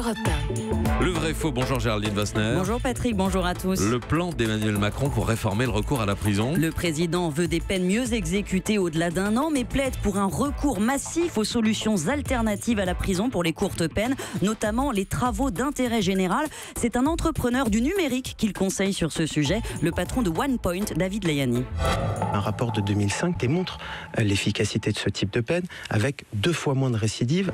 Europe 1. Le vrai faux, bonjour Géraldine Wassner. Bonjour Patrick, bonjour à tous. Le plan d'Emmanuel Macron pour réformer le recours à la prison. Le président veut des peines mieux exécutées au-delà d'un an, mais plaide pour un recours massif aux solutions alternatives à la prison pour les courtes peines, notamment les travaux d'intérêt général. C'est un entrepreneur du numérique qu'il conseille sur ce sujet, le patron de OnePoint, David Layani. Un rapport de 2005 démontre l'efficacité de ce type de peine avec 2 fois moins de récidives.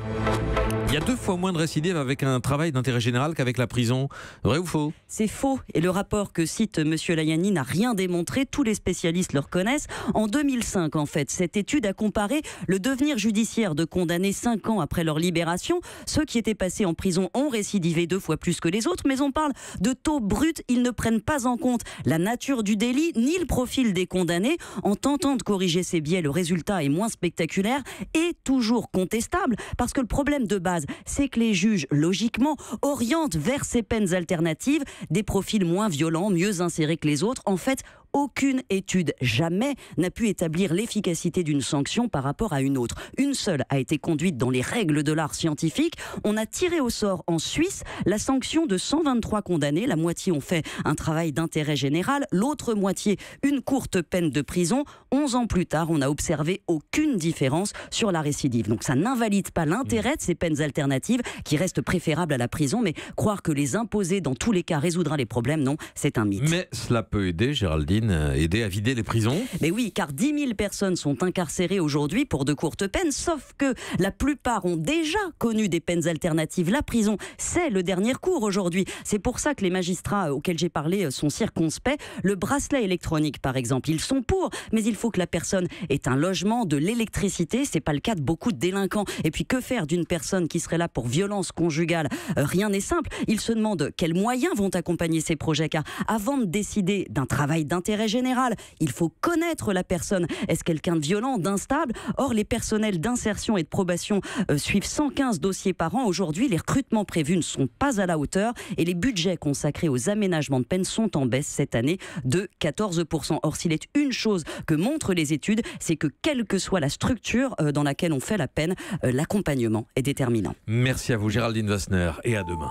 Il y a 2 fois moins de récidives avec un travail d'intérêt général qu'avec la prison. Vrai ou faux? C'est faux. Et le rapport que cite M. Layani n'a rien démontré. Tous les spécialistes le reconnaissent. En 2005, en fait, cette étude a comparé le devenir judiciaire de condamnés 5 ans après leur libération. Ceux qui étaient passés en prison ont récidivé 2 fois plus que les autres. Mais on parle de taux bruts. Ils ne prennent pas en compte la nature du délit ni le profil des condamnés. En tentant de corriger ces biais, le résultat est moins spectaculaire et toujours contestable. Parce que le problème de base, c'est que les juges, logiquement, orientent vers ces peines alternatives des profils moins violents, mieux insérés que les autres. En fait, aucune étude, jamais, n'a pu établir l'efficacité d'une sanction par rapport à une autre. Une seule a été conduite dans les règles de l'art scientifique. On a tiré au sort en Suisse la sanction de 123 condamnés. La moitié ont fait un travail d'intérêt général, l'autre moitié une courte peine de prison. 11 ans plus tard, on n'a observé aucune différence sur la récidive. Donc ça n'invalide pas l'intérêt de ces peines alternatives qui restent préférables à la prison, mais croire que les imposer dans tous les cas résoudra les problèmes, non, c'est un mythe. Mais cela peut aider, Géraldine, aider à vider les prisons. Mais oui, car 10 000 personnes sont incarcérées aujourd'hui pour de courtes peines, sauf que la plupart ont déjà connu des peines alternatives. La prison, c'est le dernier recours aujourd'hui. C'est pour ça que les magistrats auxquels j'ai parlé sont circonspects. Le bracelet électronique, par exemple, ils sont pour, mais il faut que la personne ait un logement, de l'électricité. C'est pas le cas de beaucoup de délinquants. Et puis, que faire d'une personne qui serait là pour violence conjugale? Rien n'est simple. Ils se demandent quels moyens vont accompagner ces projets, car avant de décider d'un travail d'intérêt général, il faut connaître la personne. Est-ce quelqu'un de violent, d'instable? Or, les personnels d'insertion et de probation suivent 115 dossiers par an. Aujourd'hui, les recrutements prévus ne sont pas à la hauteur et les budgets consacrés aux aménagements de peine sont en baisse cette année de 14%. Or, s'il est une chose que montrent les études, c'est que quelle que soit la structure dans laquelle on fait la peine, l'accompagnement est déterminant. Merci à vous Géraldine Wassner et à demain.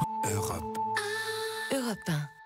Europe 1.